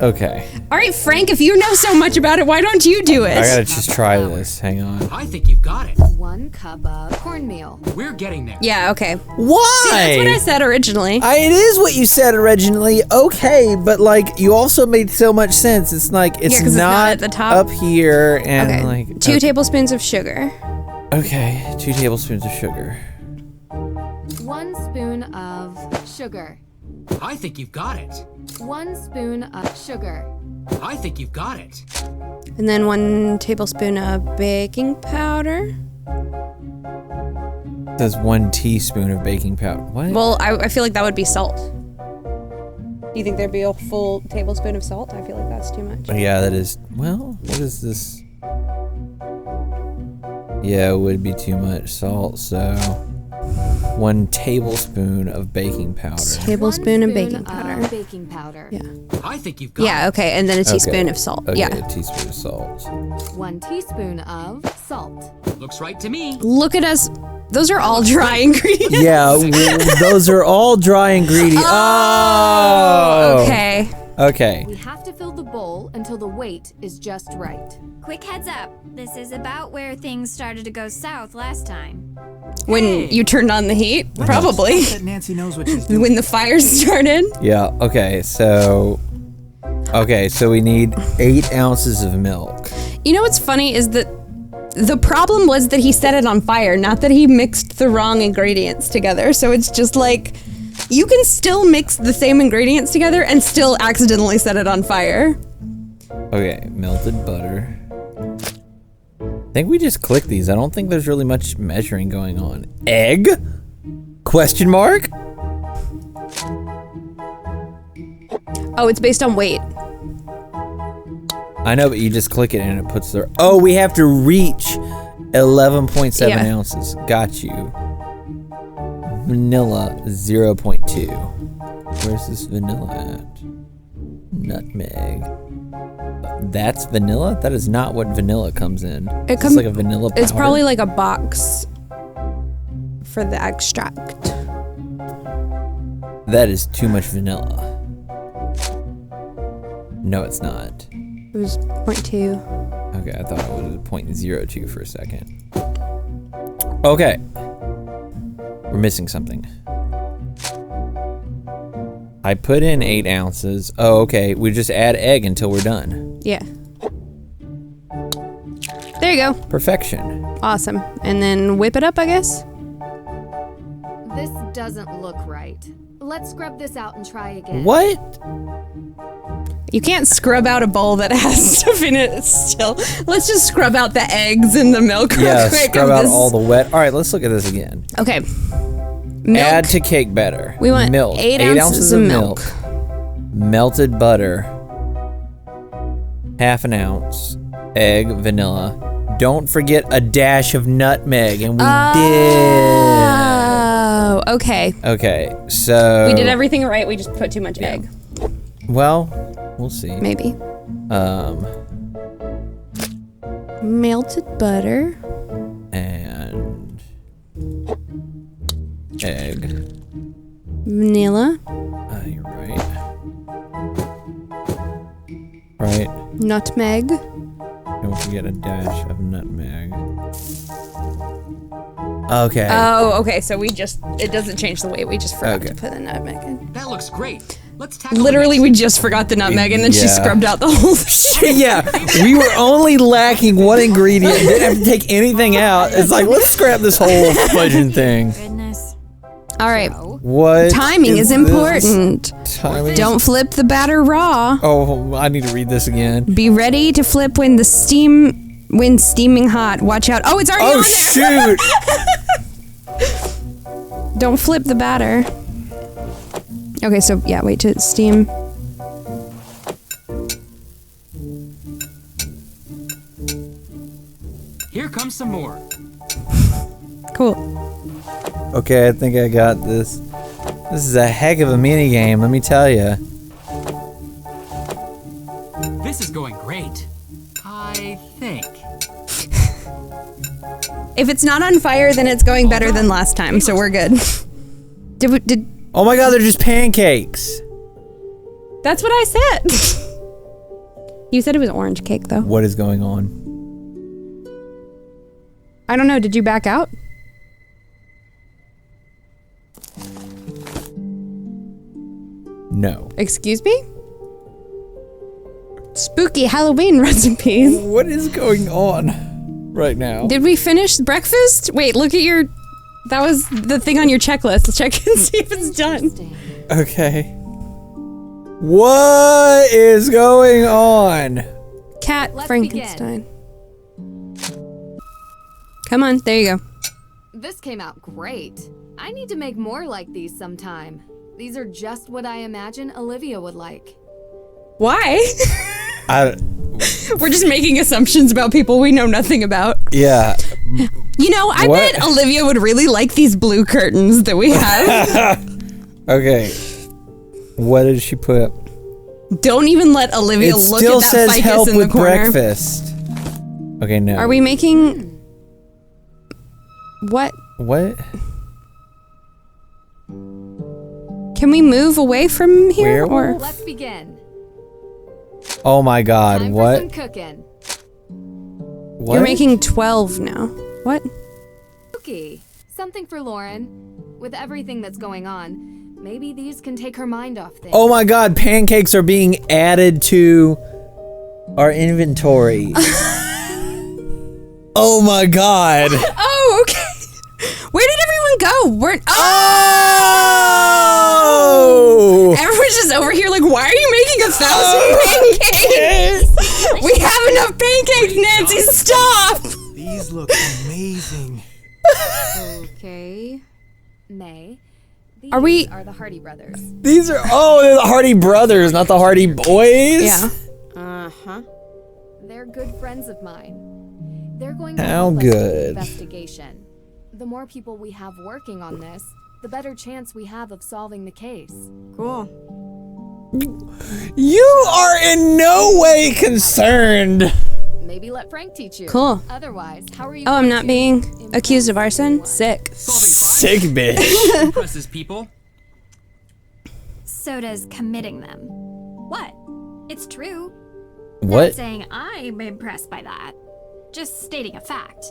Speaker 1: Okay.
Speaker 2: All right, Frank, if you know so much about it, why don't you do it?
Speaker 1: I gotta just try this. Hang on.
Speaker 7: I think you've got it.
Speaker 3: 1 cup of cornmeal.
Speaker 7: We're getting there.
Speaker 2: Yeah, okay.
Speaker 1: Why?
Speaker 2: See, that's what I said originally.
Speaker 1: It is what you said originally. Okay, but like you also made so much sense. It's like it's,
Speaker 2: 'cause
Speaker 1: not
Speaker 2: at the top.
Speaker 1: up here and
Speaker 2: Okay.
Speaker 1: like
Speaker 2: 2 tablespoons of sugar.
Speaker 1: Okay, 2 tablespoons of sugar.
Speaker 3: 1 spoon of sugar.
Speaker 7: I think you've got it.
Speaker 3: 1 spoon of sugar.
Speaker 7: I think you've got it.
Speaker 2: And then 1 tablespoon of baking powder.
Speaker 1: It says 1 teaspoon of baking powder. What?
Speaker 2: Well, I feel like that would be salt. Do you think there'd be a full tablespoon of salt? I feel like that's too much.
Speaker 1: Yeah, that is. Well, what is this? Yeah, it would be too much salt, so 1 tablespoon of baking powder.
Speaker 2: Tablespoon of
Speaker 3: 1
Speaker 2: baking
Speaker 3: spoon
Speaker 2: powder.
Speaker 3: of baking powder.
Speaker 2: Yeah.
Speaker 7: I think you've got it.
Speaker 2: Yeah, okay, and then a teaspoon of salt.
Speaker 1: Okay,
Speaker 2: Yeah.
Speaker 1: a teaspoon of salt.
Speaker 3: 1 teaspoon of salt.
Speaker 7: Looks right to me.
Speaker 2: Look at us. Those are all dry ingredients.
Speaker 1: Yeah, those are all dry ingredients. Oh!
Speaker 2: Okay.
Speaker 1: Okay.
Speaker 3: We have to fill the bowl until the weight is just right.
Speaker 4: Quick heads up. This is about where things started to go south last time.
Speaker 2: When you turned on the heat? Probably.
Speaker 8: That Nancy knows what she's doing.
Speaker 2: When the fire started?
Speaker 1: Yeah, okay, so we need 8 ounces of milk.
Speaker 2: You know what's funny is that the problem was that he set it on fire, not that he mixed the wrong ingredients together. So it's just like, you can still mix the same ingredients together and still accidentally set it on fire.
Speaker 1: Okay, melted butter. I think we just click these. I don't think there's really much measuring going on. Egg? Question mark?
Speaker 2: Oh, it's based on weight.
Speaker 1: I know, but you just click it and it puts the... Oh, we have to reach 11.7
Speaker 2: Yeah.
Speaker 1: ounces. Got you. Vanilla, 0.2. Where's this vanilla at? Nutmeg. That's vanilla? That is not what vanilla comes in.
Speaker 2: It
Speaker 1: It's like a vanilla powder.
Speaker 2: It's probably like a box for the extract.
Speaker 1: That is too much vanilla. No, it's not.
Speaker 2: It was 0.2.
Speaker 1: Okay, I thought it was 0.02 for a second. Okay. We're missing something. I put in 8 ounces. Oh, okay. We just add egg until we're done.
Speaker 2: Yeah. There you go.
Speaker 1: Perfection.
Speaker 2: Awesome. And then whip it up, I guess?
Speaker 3: This doesn't look right. Let's scrub this out and try again.
Speaker 1: What?
Speaker 2: You can't scrub out a bowl that has stuff in it still. Let's just scrub out the eggs and the milk real
Speaker 1: Yeah,
Speaker 2: quick.
Speaker 1: scrub out all the wet. All right, let's look at this again.
Speaker 2: Okay. Milk.
Speaker 1: Add to cake batter.
Speaker 2: We want
Speaker 1: milk.
Speaker 2: 8 ounces of milk.
Speaker 1: Melted butter. Half an ounce. Egg, vanilla. Don't forget a dash of nutmeg, and we did.
Speaker 2: Oh, okay.
Speaker 1: Okay, so
Speaker 2: We did everything right. We just put too much egg.
Speaker 1: Well, we'll see.
Speaker 2: Maybe. Melted butter.
Speaker 1: And egg.
Speaker 2: Vanilla.
Speaker 1: You're right. Right.
Speaker 2: Nutmeg.
Speaker 1: Don't forget a dash of nutmeg. Okay.
Speaker 2: Oh, okay. So it doesn't change the weight. We just forgot to put the nutmeg in.
Speaker 7: That looks great. Let's tackle
Speaker 2: Literally, we just forgot the nutmeg, and then she scrubbed out the whole thing.
Speaker 1: Yeah, we were only lacking one ingredient. Didn't have to take anything out. It's like, let's scrap this whole fudging thing.
Speaker 4: Goodness.
Speaker 2: All right.
Speaker 1: What?
Speaker 2: Timing is important.
Speaker 1: Timing.
Speaker 2: Don't flip the batter raw.
Speaker 1: Oh, I need to read this again.
Speaker 2: Be ready to flip when steaming hot. Watch out. Oh, it's already on there.
Speaker 1: Shoot.
Speaker 2: Don't flip the batter. Okay, so yeah, wait to steam.
Speaker 7: Here comes some more.
Speaker 2: Cool.
Speaker 1: Okay, I think I got this. This is a heck of a mini game, let me tell you.
Speaker 7: This is going great. I think.
Speaker 2: If it's not on fire, then it's going better than last time, so we're good. Did
Speaker 1: Oh my god, they're just pancakes.
Speaker 2: That's what I said. You said it was orange cake, though.
Speaker 1: What is going on?
Speaker 2: I don't know. Did you back out?
Speaker 1: No.
Speaker 2: Excuse me? Spooky Halloween recipes.
Speaker 1: What is going on right now?
Speaker 2: Did we finish breakfast? Wait, look at your... That was the thing on your checklist. Let's check and see if it's done.
Speaker 1: Okay. What is going on?
Speaker 2: Cat
Speaker 3: Let's
Speaker 2: Frankenstein. Come on, there you go.
Speaker 3: This came out great. I need to make more like these sometime. These are just what I imagine Olivia would like.
Speaker 2: Why?
Speaker 1: I,
Speaker 2: We're just making assumptions about people we know nothing about.
Speaker 1: yeah.
Speaker 2: You know, I
Speaker 1: What?
Speaker 2: bet Olivia would really like these blue curtains that we have.
Speaker 1: Okay. What did she put?
Speaker 2: Don't even let Olivia
Speaker 1: It
Speaker 2: look
Speaker 1: still
Speaker 2: at that
Speaker 1: says
Speaker 2: ficus
Speaker 1: help
Speaker 2: in
Speaker 1: with
Speaker 2: the corner.
Speaker 1: breakfast. Okay, no.
Speaker 2: Are we making... What?
Speaker 1: What?
Speaker 2: Can we move away from here?
Speaker 1: Where?
Speaker 2: Or
Speaker 3: Let's begin.
Speaker 1: Oh my god,
Speaker 3: Time for
Speaker 1: what?
Speaker 3: some cooking.
Speaker 1: What?
Speaker 2: You're making 12 now. What?
Speaker 3: Cookie. Something for Lauren. With everything that's going on, maybe these can take her mind off things.
Speaker 1: Oh my god, pancakes are being added to our inventory. Oh my god.
Speaker 2: Oh, okay. Where did everyone go? We're...
Speaker 1: Oh!
Speaker 2: Everyone's just over here like, why are you making 1,000 pancakes? We have enough pancakes, Nancy, stop!
Speaker 8: These look amazing.
Speaker 3: Okay. May. These
Speaker 2: Are we-
Speaker 3: are the Hardy brothers.
Speaker 1: These are they're the Hardy brothers, not the Hardy boys.
Speaker 2: Yeah.
Speaker 3: Uh-huh. They're good friends of mine. They're going to
Speaker 1: How
Speaker 3: help us with the
Speaker 1: good.
Speaker 3: investigation. The more people we have working on this, the better chance we have of solving the case.
Speaker 2: Cool.
Speaker 1: You are in no way concerned.
Speaker 3: Maybe let Frank teach you.
Speaker 2: Cool.
Speaker 3: Otherwise, how are you
Speaker 2: Oh, I'm
Speaker 3: going
Speaker 2: not
Speaker 3: to
Speaker 2: being
Speaker 3: impress
Speaker 2: accused of arson?
Speaker 3: anyone?
Speaker 2: Sick.
Speaker 1: Sick bitch.
Speaker 7: Impresses people.
Speaker 4: So does committing them. What? It's true. Not
Speaker 1: What?
Speaker 4: saying I'm impressed by that. Just stating a fact.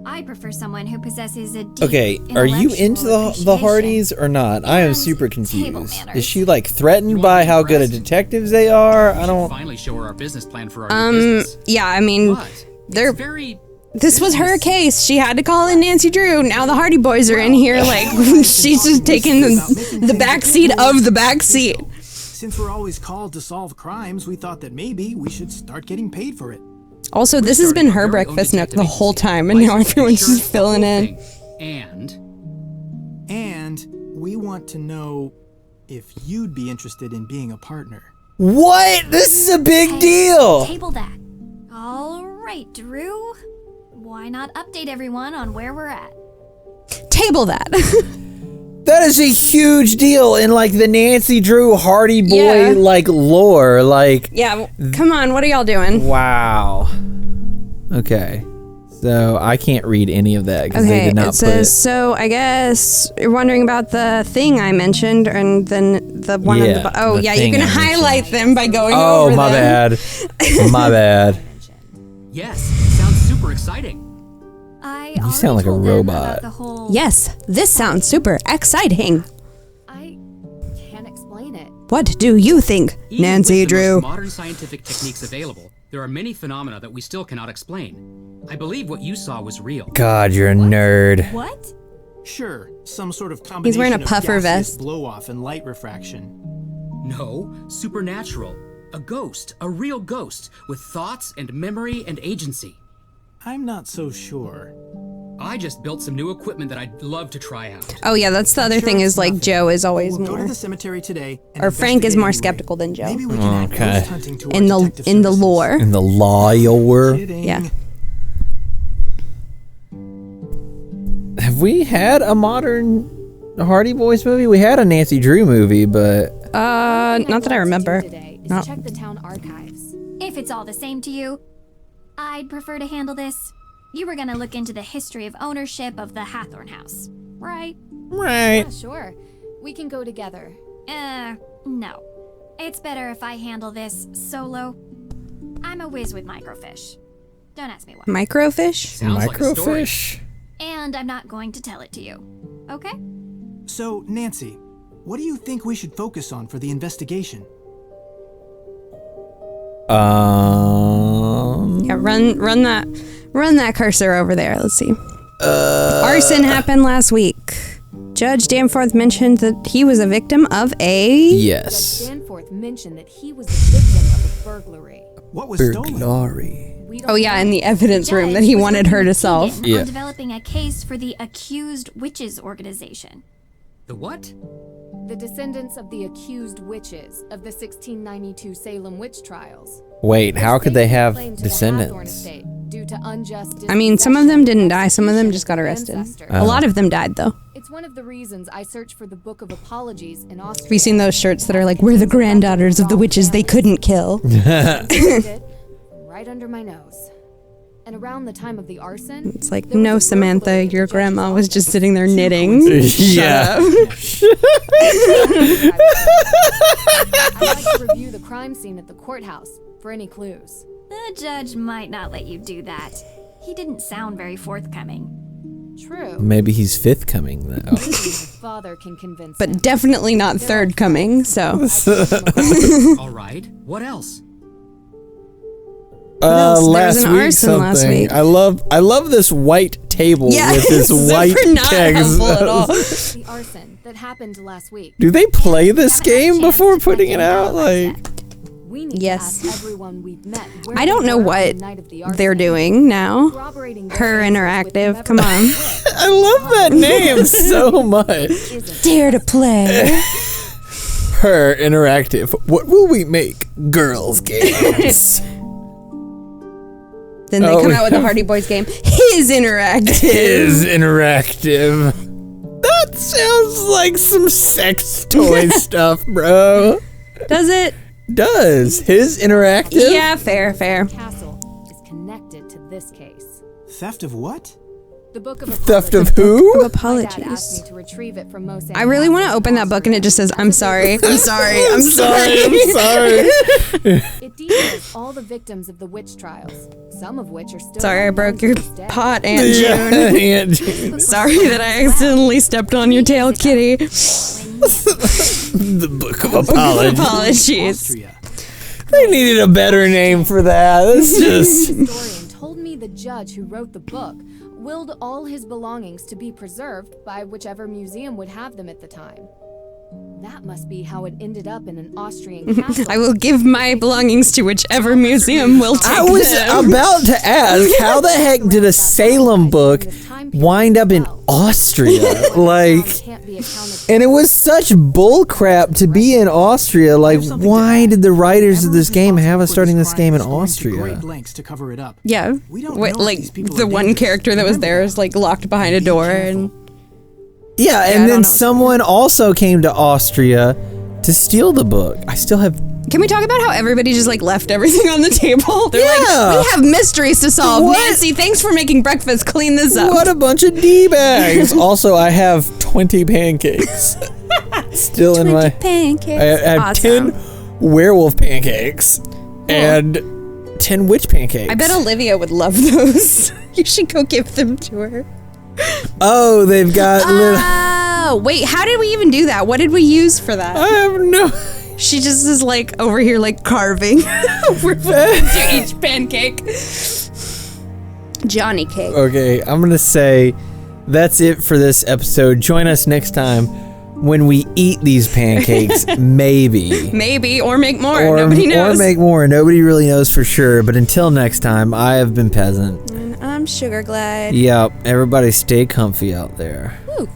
Speaker 4: I prefer someone who possesses a deep
Speaker 1: Okay, are you into the
Speaker 4: intellectual
Speaker 1: Hardys or not? I am
Speaker 4: and
Speaker 1: super
Speaker 4: table
Speaker 1: confused.
Speaker 4: manners.
Speaker 1: Is she like threatened by how good of detectives they are? I
Speaker 7: We should
Speaker 1: don't.
Speaker 7: finally show her our business plan for our new business.
Speaker 2: Yeah, I mean,
Speaker 7: But
Speaker 2: they're
Speaker 7: it's very
Speaker 2: This was her case. She had to call in Nancy Drew. Now the Hardy Boys are in here. Like, she's just taking the back seat of the back seat.
Speaker 8: Since we're always called to solve crimes, we thought that maybe we should start getting paid for it.
Speaker 2: Also, this has been her breakfast nook the whole time, and now everyone's just filling in.
Speaker 8: And we want to know if you'd be interested in being a partner.
Speaker 1: What? This is a big deal.
Speaker 4: Table that. All right, Drew. Why not update everyone on where we're at?
Speaker 2: Table that.
Speaker 1: That is a huge deal in like the Nancy Drew Hardy Boy like lore. Like,
Speaker 2: yeah, come on, what are y'all doing?
Speaker 1: Wow. Okay. So I can't read any of that because they did not
Speaker 2: it says, so I guess you're wondering about the thing I mentioned, and then the one on the oh yeah, you can highlight them by going over them.
Speaker 1: Oh, my bad. My bad.
Speaker 7: Yes, sounds super exciting.
Speaker 1: You sound like a robot.
Speaker 2: Yes, this sounds super exciting.
Speaker 3: I can't explain it.
Speaker 2: What do you think,
Speaker 7: Even
Speaker 2: Nancy
Speaker 7: with the
Speaker 2: Drew?
Speaker 7: most modern scientific techniques available, there are many phenomena that we still cannot explain. I believe what you saw was real.
Speaker 1: God, you're a nerd.
Speaker 4: What?
Speaker 8: Sure, some sort of combination
Speaker 2: He's wearing a
Speaker 8: of
Speaker 2: puffer
Speaker 8: gaseous
Speaker 2: vest.
Speaker 8: blow-off and light refraction.
Speaker 7: No, supernatural. A ghost, a real ghost, with thoughts and memory and agency.
Speaker 8: I'm not so sure.
Speaker 7: I just built some new equipment that I'd love to try out.
Speaker 2: Oh yeah, that's the other thing is like Joe is always
Speaker 8: We'll go
Speaker 2: more,
Speaker 8: to the cemetery today and
Speaker 2: or Frank is
Speaker 8: investigate
Speaker 2: more
Speaker 8: anyway.
Speaker 2: skeptical than Joe
Speaker 8: Maybe we can add
Speaker 1: Okay.
Speaker 8: ghost hunting to our
Speaker 2: in the
Speaker 8: detective services.
Speaker 2: lore.
Speaker 1: In the lore.
Speaker 8: Kidding.
Speaker 2: Yeah.
Speaker 1: Have we had a modern Hardy Boys movie? We had a Nancy Drew movie, but
Speaker 2: Not that I remember.
Speaker 3: Today is
Speaker 2: No.
Speaker 3: check the town archives.
Speaker 4: If it's all the same to you, I'd prefer to handle this. You were gonna look into the history of ownership of the Hathorn house, right?
Speaker 1: right.
Speaker 3: Yeah, sure. We can go together.
Speaker 4: No. It's better if I handle this solo. I'm a whiz with microfish. Don't ask me why.
Speaker 2: Microfish?
Speaker 7: Sounds like a story.
Speaker 1: Microfish.
Speaker 4: And I'm not going to tell it to you. Okay?
Speaker 8: So, Nancy, what do you think we should focus on for the investigation?
Speaker 2: Yeah, run that cursor over there. Let's see. Arson happened last week. Judge Danforth mentioned that he was a victim of a
Speaker 1: Yes.
Speaker 3: Judge Danforth mentioned that he was the victim of a burglary.
Speaker 8: What was stolen?
Speaker 1: Burglary.
Speaker 3: We don't
Speaker 2: Oh yeah,
Speaker 3: know.
Speaker 2: in the evidence room that he
Speaker 4: was
Speaker 2: wanted
Speaker 4: working
Speaker 2: her to
Speaker 4: with
Speaker 2: solve.
Speaker 4: Keegan
Speaker 1: Yeah.
Speaker 4: on developing a case for the Accused Witches organization.
Speaker 7: The what?
Speaker 3: The descendants of the accused witches of the 1692 Salem witch trials.
Speaker 1: Wait, how could they have
Speaker 3: Claim to the Hathorn
Speaker 1: descendants?
Speaker 3: estate due to unjust
Speaker 2: I mean, some of them didn't die.
Speaker 3: dispossession
Speaker 2: Some of them
Speaker 3: and
Speaker 2: just got arrested.
Speaker 3: ancestors.
Speaker 2: A lot of them died though.
Speaker 3: It's one of the reasons I search for the Book of Apologies in Austria.
Speaker 2: Have you seen those shirts that are like, we're the granddaughters of the witches they couldn't kill?
Speaker 3: Right under my nose. And around the time of the arson,
Speaker 2: It's like,
Speaker 3: there was
Speaker 2: no,
Speaker 3: a
Speaker 2: Samantha,
Speaker 3: burglary at
Speaker 2: your
Speaker 3: the
Speaker 2: grandma
Speaker 3: judge's
Speaker 2: was
Speaker 3: office.
Speaker 2: just sitting there knitting.
Speaker 1: Yeah.
Speaker 3: I'd like to review the crime scene at the courthouse for any clues.
Speaker 4: The judge might not let you do that. He didn't sound very forthcoming.
Speaker 3: True.
Speaker 1: Maybe he's fifth coming though.
Speaker 3: Maybe his father can convince him.
Speaker 2: But definitely not third coming, so.
Speaker 7: All right. What else?
Speaker 2: else? There was
Speaker 1: Last
Speaker 2: an
Speaker 1: week
Speaker 2: arson last
Speaker 1: something.
Speaker 2: week.
Speaker 1: I love this white table
Speaker 2: Yeah,
Speaker 1: with this
Speaker 2: super
Speaker 1: white
Speaker 2: not
Speaker 1: text.
Speaker 2: helpful at all.
Speaker 3: The arson that happened last week.
Speaker 1: Do they play this
Speaker 4: Haven't had a
Speaker 1: game
Speaker 4: chance
Speaker 1: before
Speaker 4: to
Speaker 1: putting
Speaker 4: check
Speaker 1: it
Speaker 4: in
Speaker 1: out?
Speaker 4: Halifax
Speaker 1: Like,
Speaker 4: yet.
Speaker 3: We need
Speaker 2: Yes.
Speaker 3: to ask everyone we've met where
Speaker 2: I don't
Speaker 3: they
Speaker 2: know
Speaker 3: were
Speaker 2: what
Speaker 3: on the night of the arson.
Speaker 2: they're doing now.
Speaker 3: Corroborating their
Speaker 2: Her
Speaker 3: answers with
Speaker 2: Interactive,
Speaker 3: whoever
Speaker 2: come on.
Speaker 1: I love that name so much.
Speaker 3: isn't.
Speaker 2: Dare to play.
Speaker 1: Her Interactive. What will we make? Girls games.
Speaker 2: Then they
Speaker 1: Oh,
Speaker 2: come out with a Hardy Boys game. His Interactive.
Speaker 1: Is Interactive. That sounds like some sex toy stuff, bro.
Speaker 2: Does it?
Speaker 1: Does. His Interactive?
Speaker 2: Yeah, fair.
Speaker 3: Castle is connected to this case.
Speaker 8: Theft of what?
Speaker 3: The Book of
Speaker 1: Theft of
Speaker 3: Apologies.
Speaker 1: who?
Speaker 3: My dad
Speaker 2: Apologies.
Speaker 3: asked me to retrieve it from Mo
Speaker 2: I really want to open that book and it just says, I'm sorry. I'm sorry. I'm sorry.
Speaker 1: I'm sorry.
Speaker 3: It details all the victims of the witch trials, some of which are still
Speaker 2: Sorry I
Speaker 3: unknown
Speaker 2: broke
Speaker 3: to
Speaker 2: your
Speaker 3: this day.
Speaker 2: pot, Aunt June.
Speaker 1: Aunt June.
Speaker 2: Sorry that I accidentally stepped on your tail, kitty.
Speaker 1: The Book of Apologies.
Speaker 2: Apologies.
Speaker 8: Austria.
Speaker 1: They needed a better name for that. It's just.
Speaker 3: The historian told me the judge who wrote the book willed all his belongings to be preserved by whichever museum would have them at the time. That must be how it ended up in an Austrian castle.
Speaker 2: I will give my belongings to whichever museum will take them.
Speaker 1: I was about to ask, how the heck did a Salem book wind up in Austria? Like, and it was such bull crap to be in Austria. Like, why did the writers of this game have us starting this game in Austria?
Speaker 2: Yeah, like the one character that was there is like locked behind a door and.
Speaker 1: Yeah, and then someone also came to Austria to steal the book. I still have...
Speaker 2: Can we talk about how everybody just like left everything on the table? They're like, we have mysteries to solve. What? Nancy, thanks for making breakfast. Clean this up.
Speaker 1: What a bunch of D-bags. Also, I have 20 pancakes. Still in my...
Speaker 2: pancakes.
Speaker 1: I have
Speaker 2: awesome.
Speaker 1: 10 werewolf pancakes. And 10 witch pancakes.
Speaker 2: I bet Olivia would love those. You should go give them to her.
Speaker 1: Oh, they've got
Speaker 2: Oh, wait, how did we even do that? What did we use for that?
Speaker 1: I have no...
Speaker 2: She just is like over here like carving. We're to each pancake. Johnny cake.
Speaker 1: Okay, I'm going to say that's it for this episode. Join us next time when we eat these pancakes, maybe.
Speaker 2: Maybe, or make more. Nobody knows.
Speaker 1: Or make more. Nobody really knows for sure. But until next time, I have been Peasant.
Speaker 2: And I'm Sugar Glide.
Speaker 1: Yep, everybody stay comfy out there.
Speaker 2: Woo.